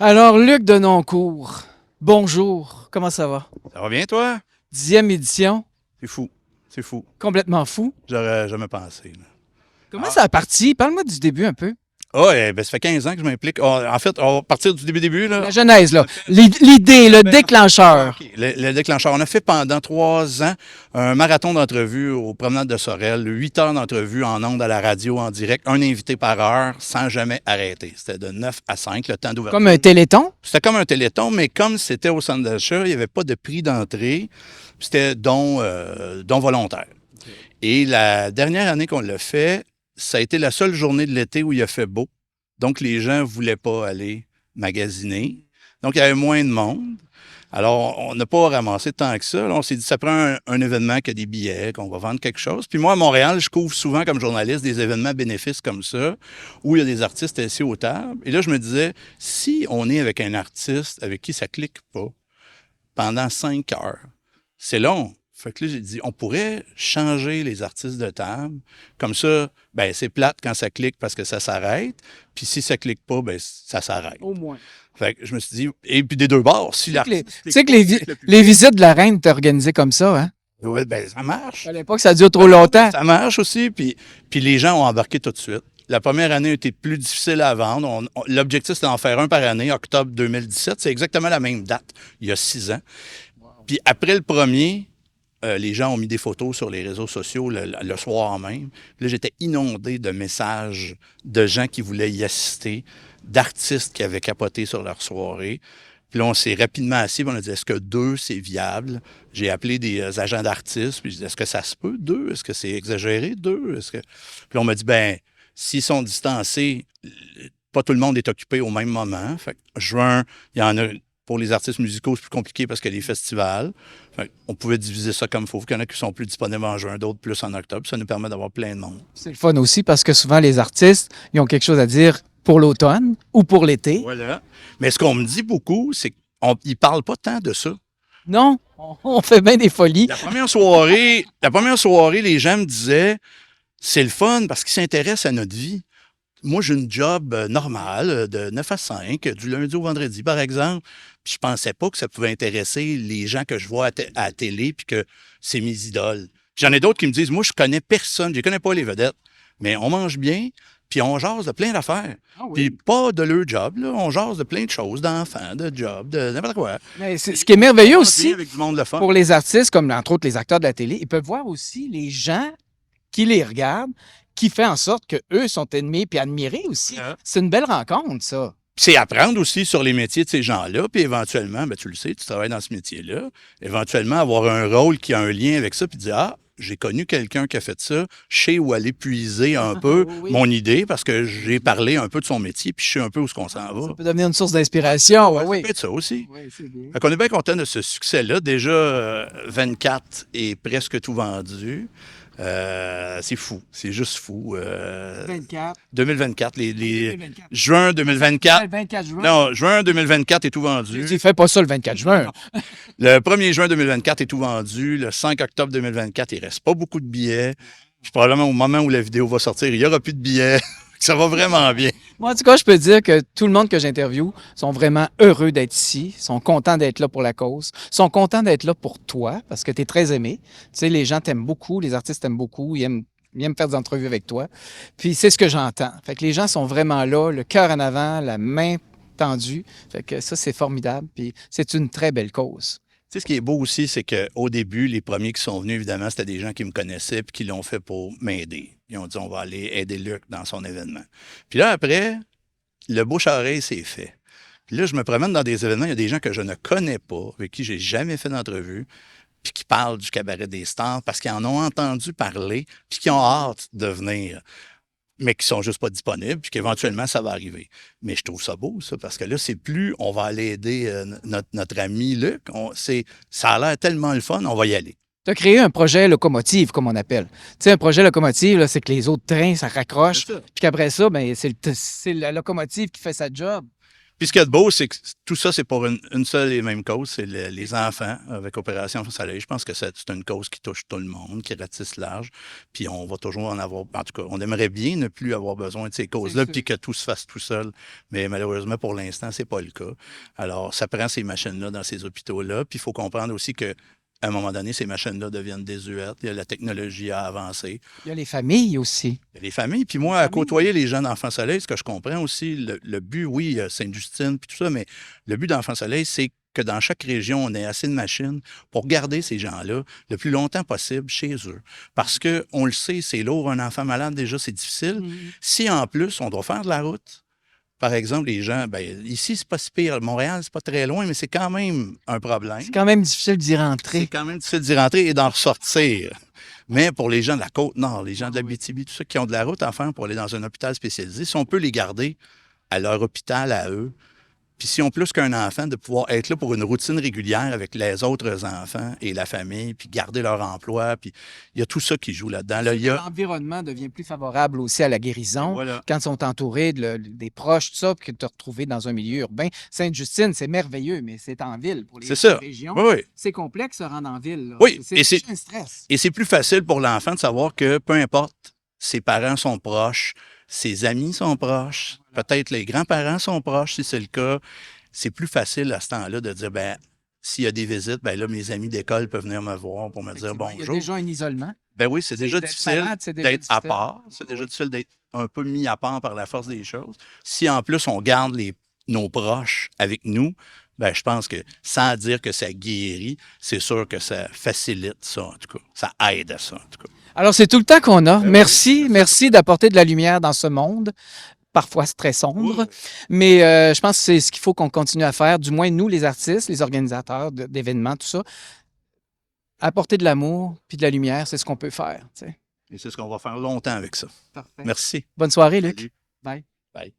Alors, Luc Denoncourt, bonjour, comment ça va? Ça va bien, toi? 10e édition, C'est fou. C'est fou. complètement fou. J'aurais jamais pensé, là. Comment ça a parti? Parle-moi du début un peu. Ben, ça fait 15 ans que je m'implique. En fait, on va partir du début, là. La genèse, là. L'idée, le déclencheur. OK. Le déclencheur. On a fait pendant 3 ans un marathon d'entrevues aux promenades de Sorel, 8 heures d'entrevues en ondes à la radio, en direct, un invité par heure, sans jamais arrêter. C'était de 9 à 5, le temps d'ouverture. Comme un téléthon? C'était comme un téléthon, mais comme c'était au centre d'achat, il n'y avait pas de prix d'entrée. C'était don volontaire. Et la dernière année qu'on l'a fait, ça a été la seule journée de l'été où il a fait beau. Donc, les gens ne voulaient pas aller magasiner. Donc, il y avait moins de monde. Alors, on n'a pas ramassé tant que ça. Là, on s'est dit, ça prend un événement qui a des billets, qu'on va vendre quelque chose. Puis moi, à Montréal, je couvre souvent comme journaliste des événements bénéfices comme ça, où il y a des artistes assis aux tables. Et là, je me disais, si on est avec un artiste avec qui ça clique pas pendant 5 heures, c'est long. Fait que là, j'ai dit, on pourrait changer les artistes de table. Comme ça, ben c'est plate quand ça clique parce que ça s'arrête. Puis si ça clique pas, ben ça s'arrête. Au moins. Fait que je me suis dit, et puis des deux bords, si l'artiste... Tu sais que les visites de la reine étaient organisées comme ça, hein? Ouais, ben ça marche. À l'époque, ça dure trop longtemps. Ça marche aussi, puis les gens ont embarqué tout de suite. La première année a été plus difficile à vendre. L'objectif, c'était d'en faire un par année, octobre 2017. C'est exactement la même date, il y a 6 ans. Puis après le premier, les gens ont mis des photos sur les réseaux sociaux le soir même. Puis là, j'étais inondé de messages de gens qui voulaient y assister, d'artistes qui avaient capoté sur leur soirée. Puis là, on s'est rapidement assis, puis on a dit, est-ce que 2, c'est viable? J'ai appelé des agents d'artistes, puis je dis, est-ce que ça se peut, 2? Est-ce que c'est exagéré, 2? Puis là, on m'a dit, ben, s'ils sont distancés, pas tout le monde est occupé au même moment. Fait que juin, il y en a... Pour les artistes musicaux, c'est plus compliqué parce qu'il y a les festivals. On pouvait diviser ça comme il faut. Il y en a qui sont plus disponibles en juin, d'autres plus en octobre. Ça nous permet d'avoir plein de monde. C'est le fun aussi parce que souvent, les artistes, ils ont quelque chose à dire pour l'automne ou pour l'été. Voilà. Mais ce qu'on me dit beaucoup, c'est qu'ils ne parlent pas tant de ça. Non, on fait bien des folies. La première soirée, les gens me disaient, c'est le fun parce qu'ils s'intéressent à notre vie. Moi, j'ai une job normale de 9 à 5, du lundi au vendredi, par exemple. Puis je pensais pas que ça pouvait intéresser les gens que je vois à la télé puis que c'est mes idoles. J'en ai d'autres qui me disent, moi, je connais personne, je connais pas les vedettes, mais on mange bien, puis on jase de plein d'affaires. Ah oui. Puis pas de leur job, là. On jase de plein de choses, d'enfants, de jobs, de n'importe quoi. Mais ce qui est merveilleux aussi Avec du monde le fun. pour les artistes, comme entre autres les acteurs de la télé, ils peuvent voir aussi les gens qui les regardent, qui fait en sorte qu'eux sont aimés puis admirés aussi. Ouais. C'est une belle rencontre, ça. C'est apprendre aussi sur les métiers de ces gens-là, puis éventuellement, ben, tu le sais, tu travailles dans ce métier-là, éventuellement avoir un rôle qui a un lien avec ça, puis dire, ah, j'ai connu quelqu'un qui a fait ça, je sais où aller puiser un peu Oui. mon idée, parce que j'ai parlé un peu de son métier, puis je sais un peu où est-ce qu'on s'en va. Ça peut devenir une source d'inspiration. Ça Oui. peut être ça aussi. Oui, c'est bien. Fait qu'on est bien content de ce succès-là. Déjà, 24 est presque tout vendu. C'est fou. C'est juste fou. 24. 2024, 2024. juin 2024. Le 24 juin. Non, juin 2024 est tout vendu. Tu fais pas ça le 24 juin. Le 1er juin 2024 est tout vendu. Le 5 octobre 2024, il reste pas beaucoup de billets. Puis probablement au moment où la vidéo va sortir, il y aura plus de billets. Ça va vraiment bien. Moi, en tout cas, je peux dire que tout le monde que j'interviewe sont vraiment heureux d'être ici, sont contents d'être là pour la cause, sont contents d'être là pour toi parce que tu es très aimé. Tu sais, les gens t'aiment beaucoup, les artistes t'aiment beaucoup, ils aiment faire des entrevues avec toi. Puis c'est ce que j'entends. Fait que les gens sont vraiment là, le cœur en avant, la main tendue. Fait que ça, c'est formidable. Puis c'est une très belle cause. Tu sais, ce qui est beau aussi, c'est qu'au début, les premiers qui sont venus, évidemment, c'était des gens qui me connaissaient et qui l'ont fait pour m'aider. Ils ont dit, on va aller aider Luc dans son événement. Puis là, après, le bouche-à-oreille, c'est fait. Puis là, je me promène dans des événements, il y a des gens que je ne connais pas, avec qui j'ai jamais fait d'entrevue, puis qui parlent du cabaret des stars parce qu'ils en ont entendu parler, puis qui ont hâte de venir, mais qui sont juste pas disponibles, puis qu'éventuellement, ça va arriver. Mais je trouve ça beau, ça, parce que là, c'est plus on va aller aider notre ami Luc. Ça a l'air tellement le fun, on va y aller. Tu as créé un projet locomotive, comme on appelle. Tu sais, un projet locomotive, là, c'est que les autres trains, ça raccroche. C'est ça. Puis qu'après ça, ben, c'est la locomotive qui fait sa job. Puis ce qu'il y a de beau, c'est que tout ça, c'est pour une seule et même cause, c'est les enfants avec Opération Enfants Soleil. Je pense que c'est une cause qui touche tout le monde, qui ratisse large. Puis on va toujours en avoir, en tout cas, on aimerait bien ne plus avoir besoin de ces causes-là, puis que tout se fasse tout seul. Mais malheureusement, pour l'instant, c'est pas le cas. Alors, ça prend ces machines-là dans ces hôpitaux-là. Puis il faut comprendre aussi que à un moment donné, ces machines-là deviennent désuètes. La technologie a avancé. Il y a les familles aussi. Il y a les familles. Puis moi, à côtoyer les gens d'Enfants Soleil, ce que je comprends aussi, le but, oui, il y a Sainte-Justine, puis tout ça, mais le but d'Enfants Soleil, c'est que dans chaque région, on ait assez de machines pour garder ces gens-là le plus longtemps possible chez eux. Parce que on le sait, c'est lourd, un enfant malade, déjà, c'est difficile. Si en plus, on doit faire de la route, par exemple, les gens, ben, ici, c'est pas si pire. Montréal, c'est pas très loin, mais c'est quand même un problème. C'est quand même difficile d'y C'est rentrer. quand même difficile d'y rentrer et d'en ressortir. Mais pour les gens de la Côte-Nord, les gens de l'Abitibi, tous ceux qui ont de la route à faire pour aller dans un hôpital spécialisé, si on peut les garder à leur hôpital à eux, puis si on plus qu'un enfant, de pouvoir être là pour une routine régulière avec les autres enfants et la famille, puis garder leur emploi, puis il y a tout ça qui joue là-dedans. Là, L'environnement devient plus favorable aussi à la guérison voilà. quand ils sont entourés des proches, tout ça, puis que de te retrouver dans un milieu urbain. Sainte-Justine, c'est merveilleux, mais c'est en ville. Pour les C'est ça. régions, Oui, oui. c'est complexe de se rendre en ville. Là. Oui, c'est et c'est- un stress. Et c'est plus facile pour l'enfant de savoir que peu importe, ses parents sont proches, ses amis sont proches, peut-être les grands-parents sont proches si c'est le cas. C'est plus facile à ce temps-là de dire, ben s'il y a des visites, ben là, mes amis d'école peuvent venir me voir pour me dire Effectivement, il y a bonjour. déjà un isolement. Ben oui, c'est déjà D'être difficile malade, c'est déjà d'être à difficile. part. C'est déjà difficile d'être un peu mis à part par la force des choses. Si en plus on garde nos proches avec nous, ben je pense que sans dire que ça guérit, c'est sûr que ça facilite ça, en tout cas. Ça aide à ça, en tout cas. Alors, c'est tout le temps qu'on a. Ben oui. Merci d'apporter de la lumière dans ce monde, parfois c'est très sombre. Oui. Mais je pense que c'est ce qu'il faut qu'on continue à faire, du moins nous, les artistes, les organisateurs d'événements, tout ça. Apporter de l'amour puis de la lumière, c'est ce qu'on peut faire. Tu sais. Et c'est ce qu'on va faire longtemps avec ça. Parfait. Merci. Bonne soirée, Luc. Salut. Bye. Bye.